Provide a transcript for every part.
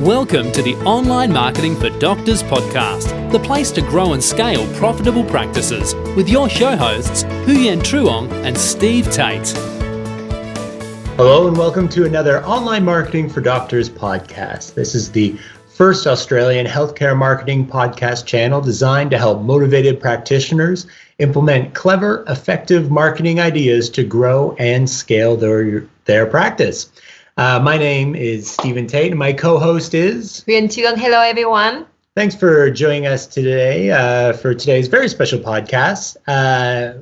Welcome to the Online Marketing for Doctors podcast, the place to grow and scale profitable practices with your show hosts, Huyen Truong and Steve Tate. Hello and welcome to another Online Marketing for Doctors podcast. This is the first Australian healthcare marketing podcast channel designed to help motivated practitioners implement clever, effective marketing ideas to grow and scale their practice. My name is Stephen Tate and my co-host is Huyen Truong. Hello, everyone. Thanks for joining us today for today's very special podcast.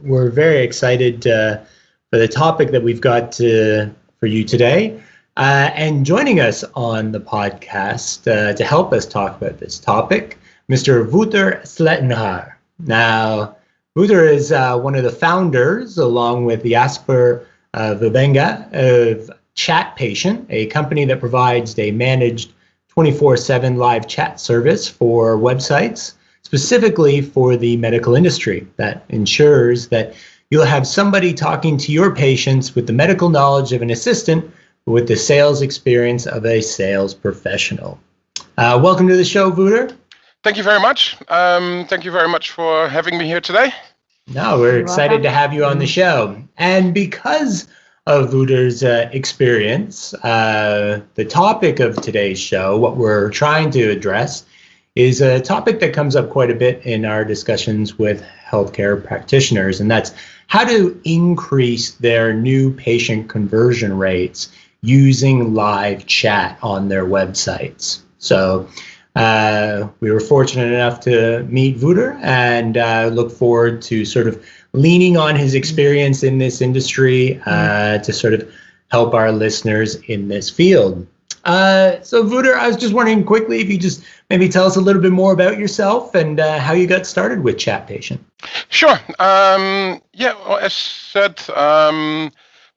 We're very excited for the topic that we've got for you today. And joining us on the podcast to help us talk about this topic, Mr. Wouter Slettenhaar. Now, Wouter is one of the founders, along with Jasper Verbenga, of ChatPatient, a company that provides a managed 24/7 live chat service for websites, specifically for the medical industry, that ensures that you'll have somebody talking to your patients with the medical knowledge of an assistant, with the sales experience of a sales professional. Welcome to the show, Wouter. Thank you very much. Thank you very much for having me here today. No, we're excited to have you on the show. And because of Wouter's experience, the topic of today's show, what we're trying to address, is a topic that comes up quite a bit in our discussions with healthcare practitioners, and that's how to increase their new patient conversion rates using live chat on their websites. So we were fortunate enough to meet Wouter and look forward to sort of leaning on his experience in this industry to sort of help our listeners in this field. So Wouter, I was just wondering quickly if you just maybe tell us a little bit more about yourself and how you got started with ChatPatient. Sure. As said,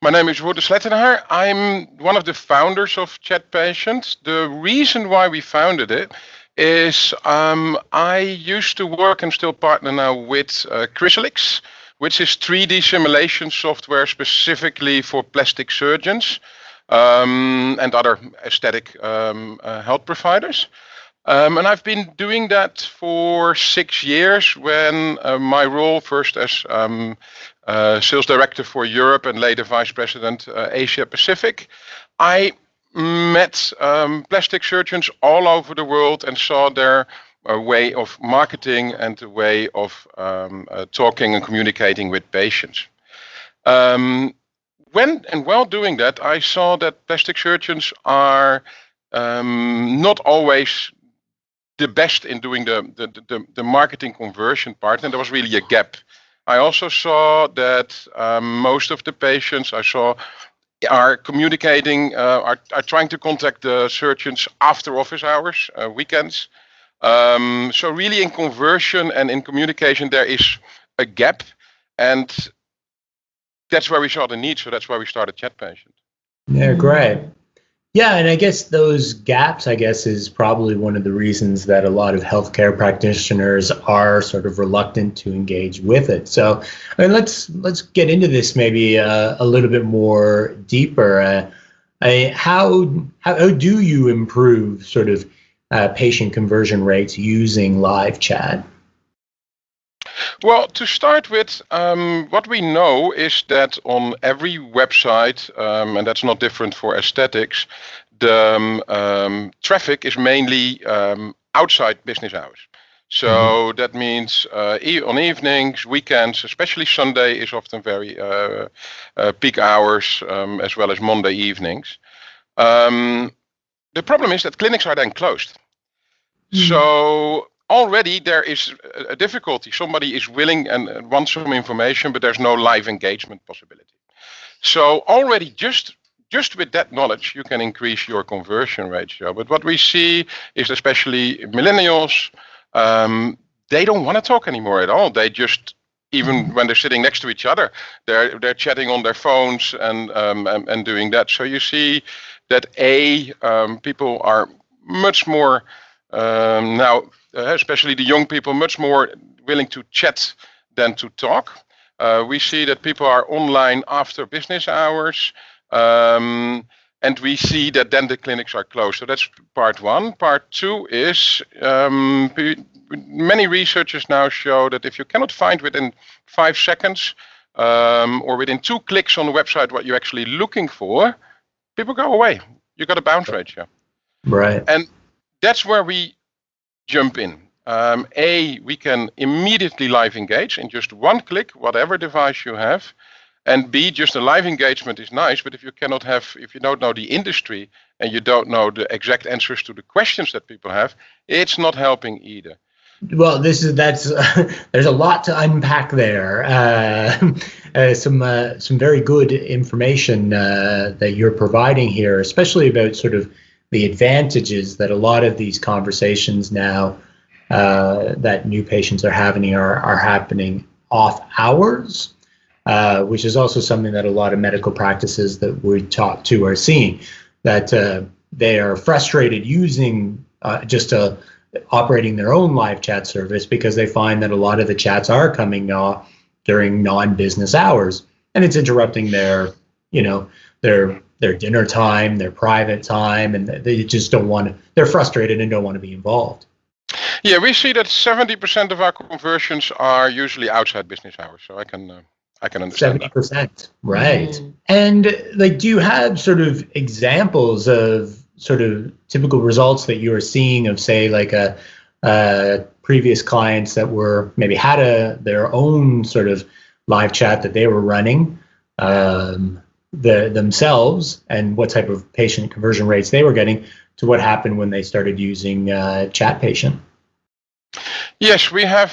my name is Wouter Slettenhaar. I'm one of the founders of ChatPatient. The reason why we founded it is I used to work and still partner now with Chrysalix, which is 3D simulation software specifically for plastic surgeons and other aesthetic health providers. And I've been doing that for 6 years when my role first as Sales Director for Europe and later Vice President Asia Pacific. I met plastic surgeons all over the world and saw their way of marketing and the way of talking and communicating with patients. While doing that, I saw that plastic surgeons are not always the best in doing the marketing conversion part, and there was really a gap. I also saw that most of the patients I saw are communicating, are trying to contact the surgeons after office hours, weekends. So really in conversion and in communication, there is a gap, and that's where we saw the need. So that's why we started ChatPatient. Yeah, great. Yeah, and I guess those gaps, is probably one of the reasons that a lot of healthcare practitioners are sort of reluctant to engage with it. So let's get into this maybe a little bit more deeper. How do you improve sort of patient conversion rates using live chat? Well, to start with, what we know is that on every website, and that's not different for aesthetics, the traffic is mainly outside business hours. So that means on evenings, weekends, especially Sunday is often very peak hours, as well as Monday evenings. The problem is that clinics are then closed. So already there is a difficulty. Somebody is willing and wants some information, but there's no live engagement possibility. So already just with that knowledge, you can increase your conversion ratio. But what we see is especially millennials, they don't want to talk anymore at all. They just, even when they're sitting next to each other, they're chatting on their phones and doing that. So you see that people are much more now, especially the young people, much more willing to chat than to talk. We see that people are online after business hours. and we see that then the clinics are closed. So that's part one. Part two is many researchers now show that if you cannot find within 5 seconds or within 2 clicks on the website what you're actually looking for, people go away. You got a bounce ratio. Right. And that's where we jump in. We can immediately live engage in just 1 click, whatever device you have. And B, just a live engagement is nice, but if you don't know the industry and you don't know the exact answers to the questions that people have, it's not helping either. Well, there's a lot to unpack there. Some very good information that you're providing here, especially about sort of the advantages that a lot of these conversations now that new patients are having are happening off hours. Which is also something that a lot of medical practices that we talk to are seeing, that they are frustrated using operating their own live chat service because they find that a lot of the chats are coming during non-business hours, and it's interrupting their dinner time, their private time, and they just they're frustrated and don't want to be involved. Yeah, we see that 70% of our conversions are usually outside business hours, so I can understand 70%, that. right? And do you have sort of examples of sort of typical results that you are seeing of, say, like a previous clients that were maybe had their own sort of live chat that they were running themselves, and what type of patient conversion rates they were getting to what happened when they started using ChatPatient? Yes, we have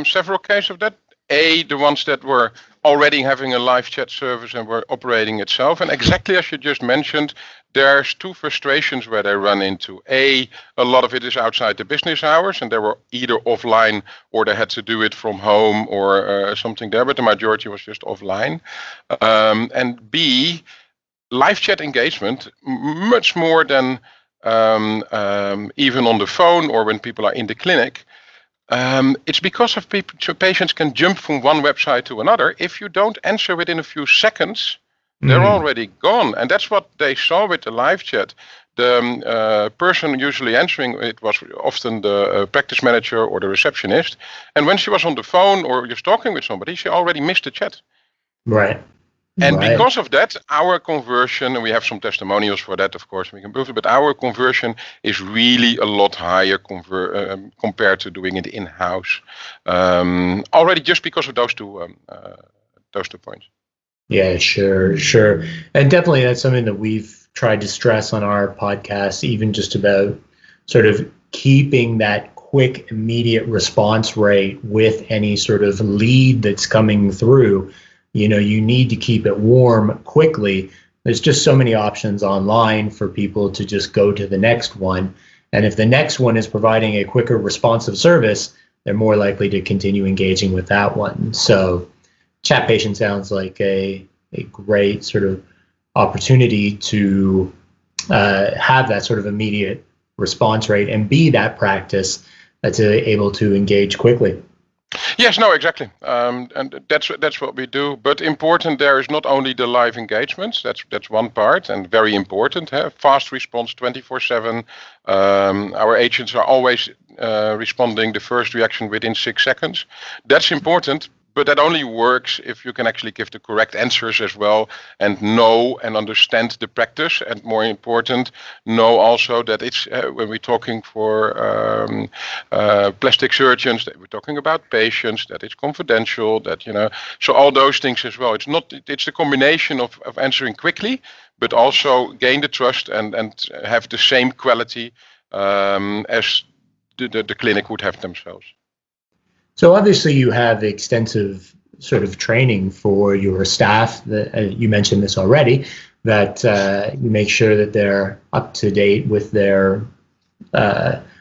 several cases of that. The ones that were already having a live chat service and were operating itself. And exactly as you just mentioned, there's 2 frustrations where they run into. A lot of it is outside the business hours, and they were either offline or they had to do it from home or something there, but the majority was just offline. And B, live chat engagement, much more than even on the phone or when people are in the clinic. It's because of patients can jump from one website to another. If you don't answer within a few seconds, they're already gone. And that's what they saw with the live chat. The person usually answering it was often the practice manager or the receptionist. And when she was on the phone or just talking with somebody, she already missed the chat. Right. And because of that, our conversion, and we have some testimonials for that, of course, we can prove it, but our conversion is really a lot higher compared to doing it in-house. Already just because of those two points. Yeah, sure. And definitely that's something that we've tried to stress on our podcast, even just about sort of keeping that quick, immediate response rate with any sort of lead that's coming through. You need to keep it warm quickly. There's just so many options online for people to just go to the next one. And if the next one is providing a quicker responsive service, they're more likely to continue engaging with that one. So ChatPatient sounds like a great sort of opportunity to have that sort of immediate response rate and be that practice that's able to engage quickly. Yes, no, exactly. And that's what we do. But important there is not only the live engagements, that's one part and very important. Fast response 24/7. Our agents are always responding the first reaction within 6 seconds. That's important. But that only works if you can actually give the correct answers as well and know and understand the practice. And more important, know also that it's when we're talking for plastic surgeons, that we're talking about patients, that it's confidential, so all those things as well. It's the combination of answering quickly, but also gain the trust and have the same quality as the clinic would have themselves. So obviously you have extensive sort of training for your staff. You mentioned this already, that you make sure that they're up to date with their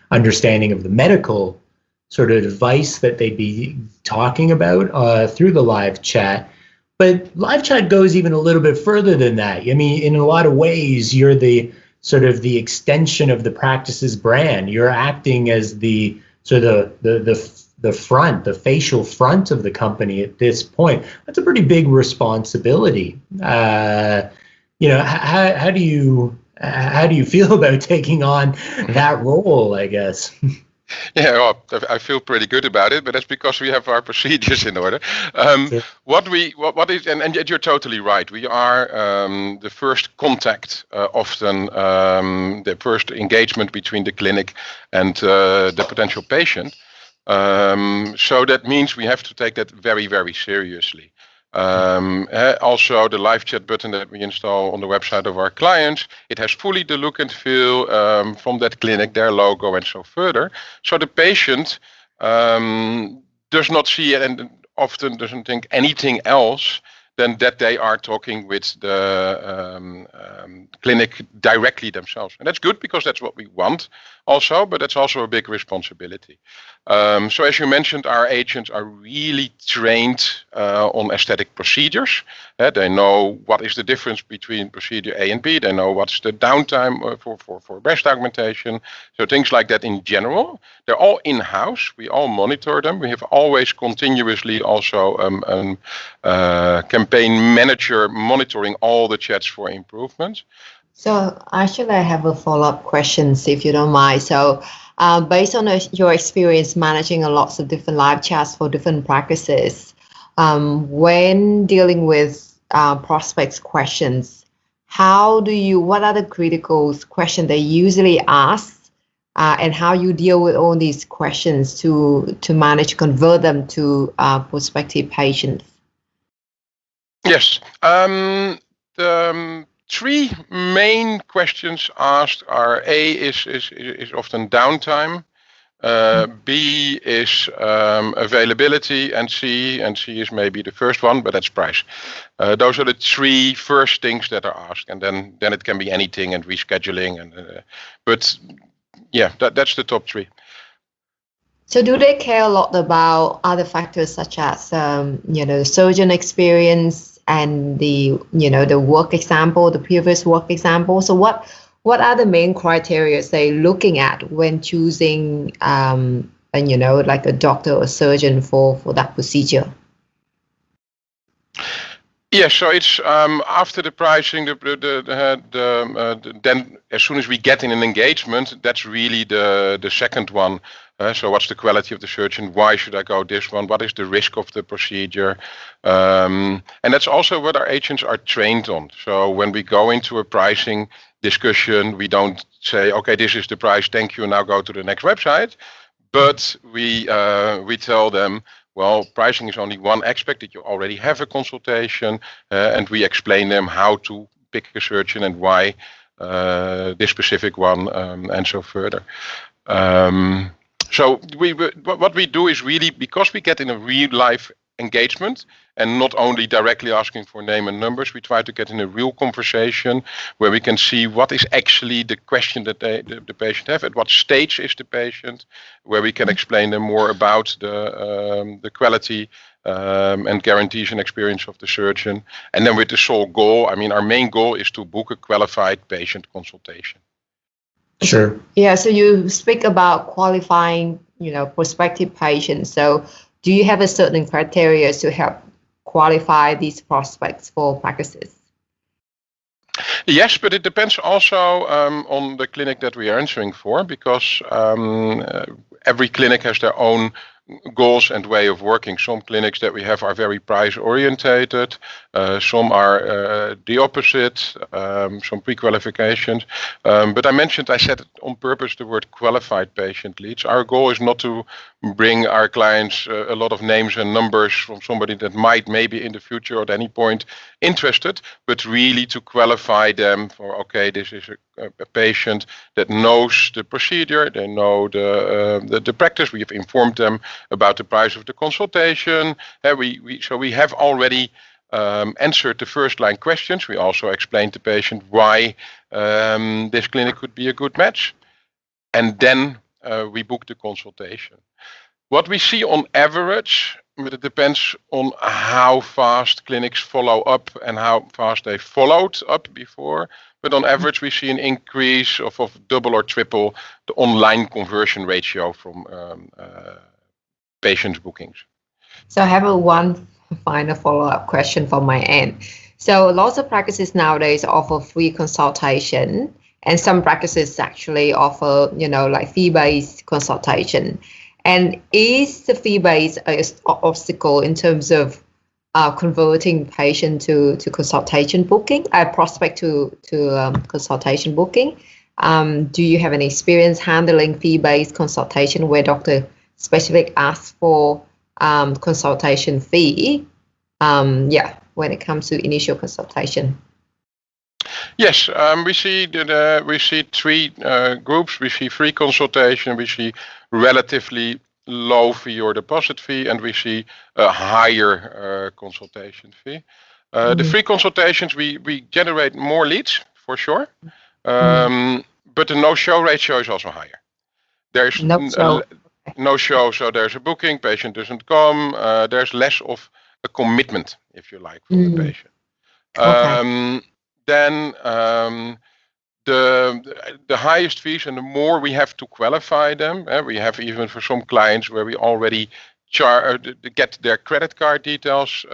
understanding of the medical sort of advice that they'd be talking about through the live chat. But live chat goes even a little bit further than that. I mean, in a lot of ways, you're the sort of the extension of the practice's brand. You're acting as the facial front of the company at this point. That's a pretty big responsibility. how do you feel about taking on that role, I guess? Yeah, well, I feel pretty good about it, but that's because we have our procedures in order. Sure. What is, and you're totally right. We are the first contact, often the first engagement between the clinic and the potential patient. So that means we have to take that very, very seriously. Also, the live chat button that we install on the website of our clients, it has fully the look and feel from that clinic, their logo and so further. So the patient does not see it and often doesn't think anything else than that they are talking with the clinic directly themselves. And that's good because that's what we want also, but that's also a big responsibility. So as you mentioned, our agents are really trained on aesthetic procedures. They know what is the difference between procedure A and B. They know what's the downtime for breast augmentation. So things like that in general. They're all in-house. We all monitor them. We have always continuously also campaign manager monitoring all the chats for improvement. So actually, I have a follow-up question, if you don't mind. So based on your experience managing lots of different live chats for different practices, when dealing with prospects' questions, what are the critical questions they usually ask, and how you deal with all these questions to manage, convert them to prospective patients? Yes. The three main questions asked are A is often downtime, B is availability, and C is maybe the first one, but that's price. Those are the three first things that are asked, and then it can be anything and rescheduling, but yeah, that's the top three. So do they care a lot about other factors such as the surgeon experience and the work example, the previous work example? So what are the main criteria they're looking at when choosing like a doctor or surgeon for that procedure? Yeah, so it's after the pricing, then as soon as we get in an engagement, that's really the second one. So what's the quality of the surgeon? Why should I go this one? What is the risk of the procedure? And that's also what our agents are trained on. So when we go into a pricing discussion, we don't say, okay, this is the price, thank you, now go to the next website. But we tell them, well, pricing is only one aspect, that you already have a consultation, and we explain them how to pick a surgeon and why this specific one, and so further. So what we do is really, because we get in a real life engagement and not only directly asking for name and numbers, we try to get in a real conversation where we can see what is actually the question that the patient have, at what stage is the patient, where we can explain them more about the quality and guarantees and experience of the surgeon. And then with the sole goal, I mean, our main goal is to book a qualified patient consultation. Sure. Yeah, so you speak about qualifying, prospective patients. So do you have a certain criteria to help qualify these prospects for practices? Yes, but it depends also on the clinic that we are answering for, because every clinic has their own goals and way of working. Some clinics that we have are very price orientated, some are the opposite, some pre-qualifications. But I said on purpose the word qualified patient leads. Our goal is not to bring our clients a lot of names and numbers from somebody that might maybe in the future or at any point interested, but really to qualify them for, okay, this is a patient that knows the procedure, they know the practice. We have informed them about the price of the consultation. So we have already answered the first line questions. We also explained to the patient why this clinic could be a good match. And then we book the consultation. What we see on average, but it depends on how fast clinics follow up and how fast they followed up before. But on average, we see an increase of double or triple the online conversion ratio from patients' bookings. So I have one final follow-up question from my end. So lots of practices nowadays offer free consultation, and some practices actually offer, like fee-based consultation. And is the fee-based an obstacle in terms of converting patient to consultation booking, prospect to consultation booking? Do you have any experience handling fee-based consultation where doctor specifically asks for consultation fee? When it comes to initial consultation. Yes, we see three groups. We see free consultation, we see relatively low fee or deposit fee, and we see a higher consultation fee. The free consultations, we generate more leads for sure, but the no-show ratio is also higher. There's no show, so there's a booking, patient doesn't come, there's less of a commitment, if you like, from the patient. Then the highest fees, and the more we have to qualify them. We have even for some clients where we already get their credit card details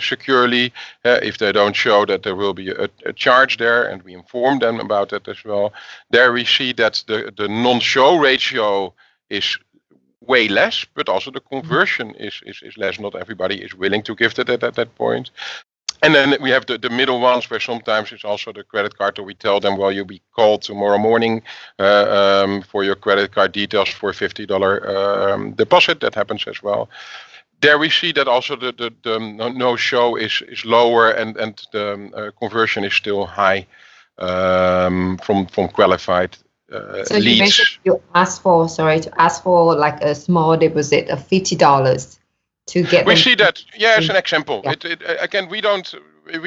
securely. If they don't show that there will be a charge there, and we inform them about that as well. There we see that the non-show ratio is way less, but also the conversion is less. Not everybody is willing to give that at that point. And then we have the middle ones where sometimes it's also the credit card that we tell them, well, you'll be called tomorrow morning for your credit card details for $50 deposit. That happens as well. There we see that also the no-show is lower, and the conversion is still high from qualified so leads. You mentioned you ask for like a small deposit of $50 to get. We see that, as an example. Yeah. Again, we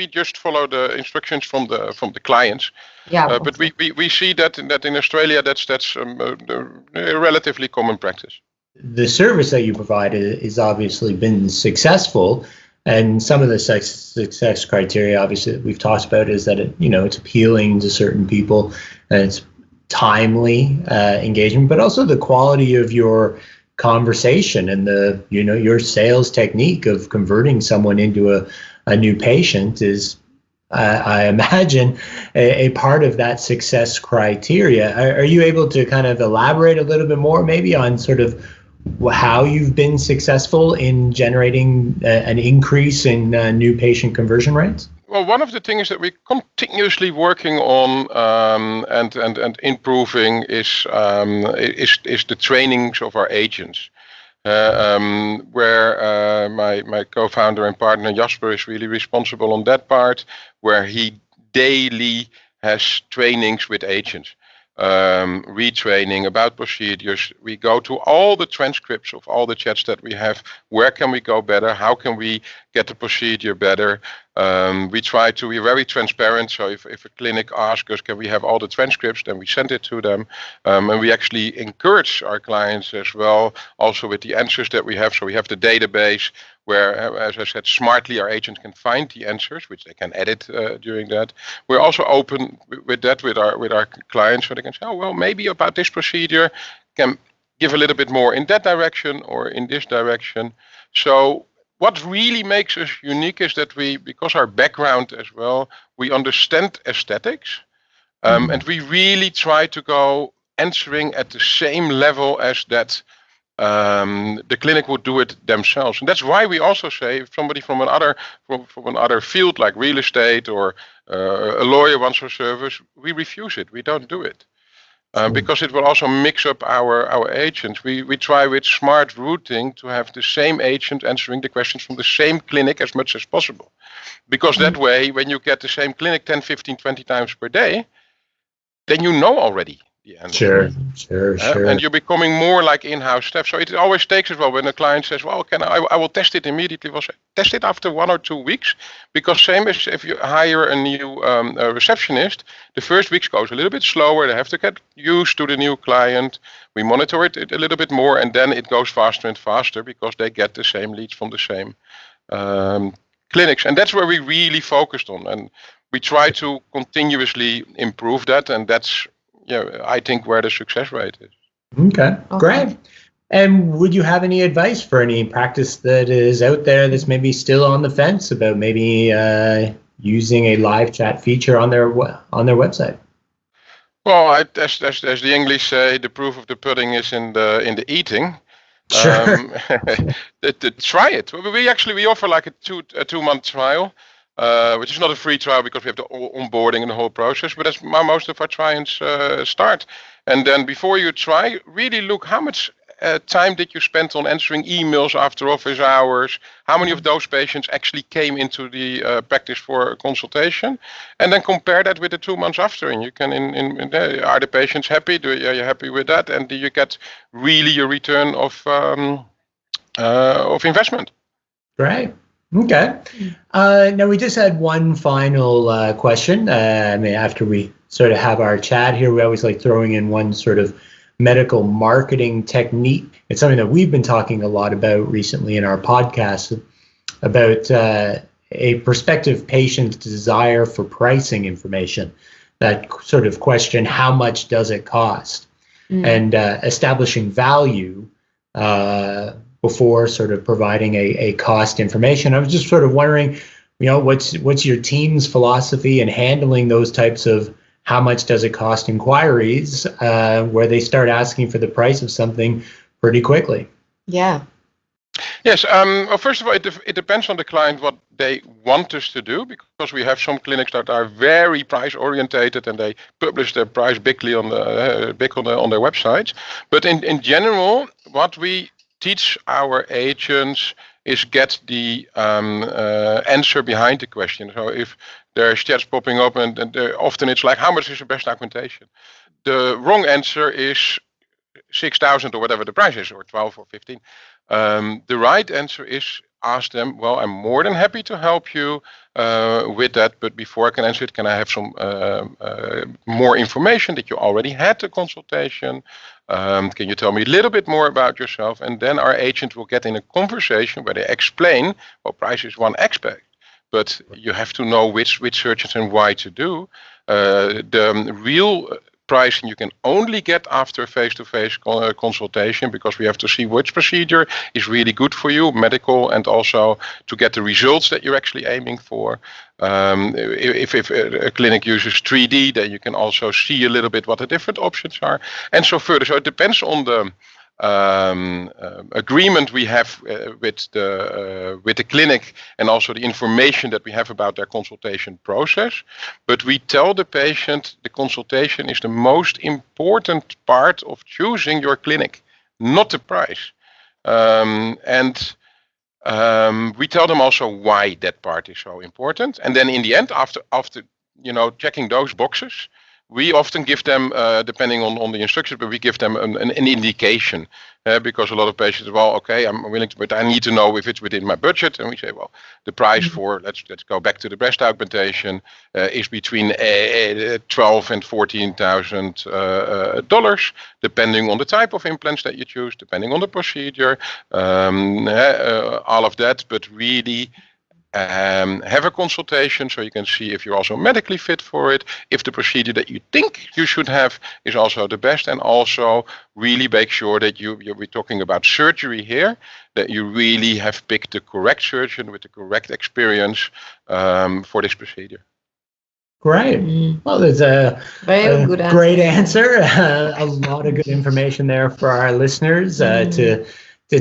just follow the instructions from the clients. Yeah. But we see that in Australia that's a relatively common practice. The service that you provide is obviously been successful, and some of the success criteria, obviously, that we've talked about is that it's appealing to certain people, and it's timely engagement, but also the quality of your conversation and your sales technique of converting someone into a new patient is, I imagine, a part of that success criteria. Are you able to kind of elaborate a little bit more maybe on sort of how you've been successful in generating an increase in new patient conversion rates? Well, one of the things that we're continuously working on and improving is the trainings of our agents, where my co-founder and partner Jasper is really responsible on that part, where he daily has trainings with agents. Retraining about procedures. We go to all the transcripts of all the chats that we have. Where can we go better? How can we get the procedure better? We try to be very transparent. So if a clinic asks us, can we have all the transcripts, then we send it to them. And we actually encourage our clients as well, also with the answers that we have. So we have the database where, as I said, smartly our agents can find the answers, which they can edit during that. We're also open with that with our clients, so they can say, oh, well, maybe about this procedure, can give a little bit more in that direction or in this direction. So what really makes us unique is that because our background as well, we understand aesthetics, and we really try to go answering at the same level as that the clinic would do it themselves. And that's why we also say if somebody from another field like real estate or a lawyer wants our service, we refuse it. We don't do it. Because it will also mix up our agents. We try with smart routing to have the same agent answering the questions from the same clinic as much as possible. Because that way, when you get the same clinic 10, 15, 20 times per day, then you know already the answer. Sure. And you're becoming more like in-house staff. So it always takes as well when a client says, well, I will test it immediately. We'll say, test it after 1 or 2 weeks. Because same as if you hire a new receptionist, the first weeks goes a little bit slower. They have to get used to the new client. We monitor it a little bit more, and then it goes faster and faster because they get the same leads from the same clinics. And that's where we really focused on. And we try to continuously improve that. And that's, I think, where the success rate is. Okay, great. And would you have any advice for any practice that is out there that's maybe still on the fence about maybe using a live chat feature on their website? Well, as the English say, the proof of the pudding is in the eating. Sure. Try it. We offer like a 2-month trial, which is not a free trial because we have the onboarding and the whole process. But that's how most of our clients start. And then before you try, really look how much time did you spend on answering emails after office hours? How many of those patients actually came into the practice for a consultation? And then compare that with the 2 months after. And you can, are the patients happy? Are you happy with that? And do you get really a return of investment? Great. Okay. Now we just had one final question. After we sort of have our chat here, we always like throwing in one sort of medical marketing technique. It's something that we've been talking a lot about recently in our podcast about a prospective patient's desire for pricing information. That sort of question, how much does it cost? And establishing value before sort of providing a cost information. I was just sort of wondering, what's your team's philosophy in handling those types of how much does it cost inquiries where they start asking for the price of something pretty quickly? Yeah. Yes. Well, first of all, it depends on the client what they want us to do, because we have some clinics that are very price orientated and they publish their price bigly on their websites. But in general, what we teach our agents is get the answer behind the question. So if there's chats popping up and often it's like, how much is the best augmentation? The wrong answer is 6,000 or whatever the price is, or 12 or 15. The right answer is ask them, well, I'm more than happy to help you with that, but before I can answer it, can I have some more information that you already had the consultation? Can you tell me a little bit more about yourself? And then our agent will get in a conversation where they explain, well, price is one aspect, but you have to know which searches and why to do. The real pricing you can only get after a face-to-face consultation, because we have to see which procedure is really good for you, medical, and also to get the results that you're actually aiming for. If a clinic uses 3D, then you can also see a little bit what the different options are, and so further. So it depends on the agreement we have with the clinic, and also the information that we have about their consultation process. But we tell the patient the consultation is the most important part of choosing your clinic, not the price. And we tell them also why that part is so important. And then in the end, after checking those boxes, we often give them, depending on the instructions, but we give them an indication, because a lot of patients, well, okay, I'm willing to, but I need to know if it's within my budget. And we say, well, the price for, let's go back to the breast augmentation, is between $12,000 and $14,000, depending on the type of implants that you choose, depending on the procedure, all of that, but really have a consultation so you can see if you're also medically fit for it, if the procedure that you think you should have is also the best, and also really make sure that we're talking about surgery here, that you really have picked the correct surgeon with the correct experience for this procedure. Great. Well, there's a good great answer. A lot of good information there for our listeners to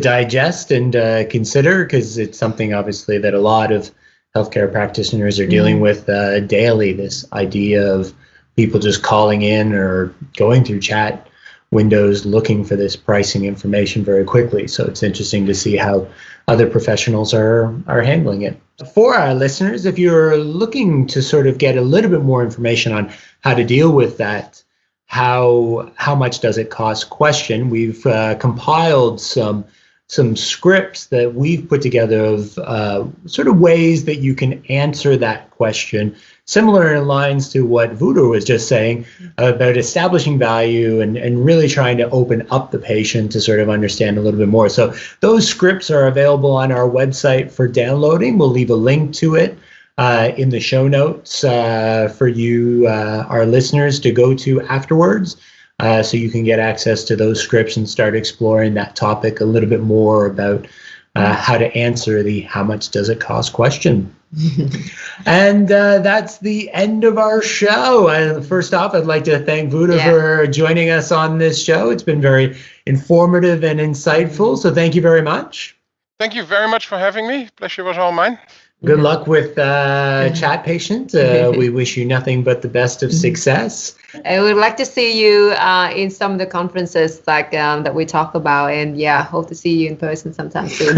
digest and consider, because it's something obviously that a lot of healthcare practitioners are dealing with daily, this idea of people just calling in or going through chat windows looking for this pricing information very quickly. So it's interesting to see how other professionals are handling it. For our listeners, if you're looking to sort of get a little bit more information on how to deal with that how much does it cost question, we've compiled some scripts that we've put together of sort of ways that you can answer that question, similar in lines to what Wouter was just saying about establishing value and really trying to open up the patient to sort of understand a little bit more. So those scripts are available on our website for downloading. We'll leave a link to it in the show notes for you, our listeners, to go to afterwards. So you can get access to those scripts and start exploring that topic a little bit more about how to answer the how much does it cost question. And that's the end of our show. And first off, I'd like to thank Wouter for joining us on this show. It's been very informative and insightful. So thank you very much. Thank you very much for having me. Pleasure was all mine. Good luck with ChatPatient. We wish you nothing but the best of success. I would like to see you in some of the conferences like that we talk about, and hope to see you in person sometime soon.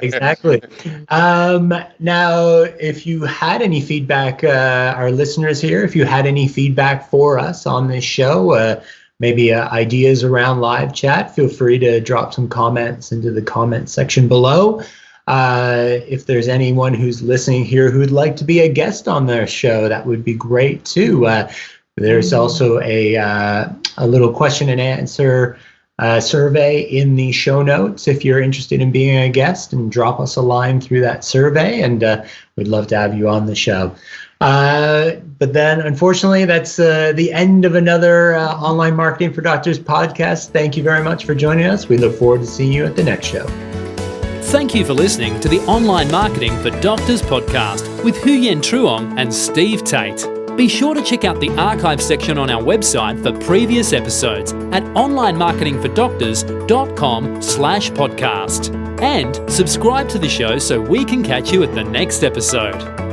Exactly. Now, if you had any feedback, our listeners here, if you had any feedback for us on this show, maybe ideas around live chat, feel free to drop some comments into the comment section below. If there's anyone who's listening here who'd like to be a guest on their show, that would be great too. There's also a little question and answer survey in the show notes if you're interested in being a guest, and drop us a line through that survey, and we'd love to have you on the show. But then, unfortunately, that's the end of another Online Marketing for Doctors podcast. Thank you very much for joining us. We look forward to seeing you at the next show. Thank you for listening to the Online Marketing for Doctors podcast with Huyen Truong and Steve Tate. Be sure to check out the archive section on our website for previous episodes at onlinemarketingfordoctors.com/podcast. And subscribe to the show so we can catch you at the next episode.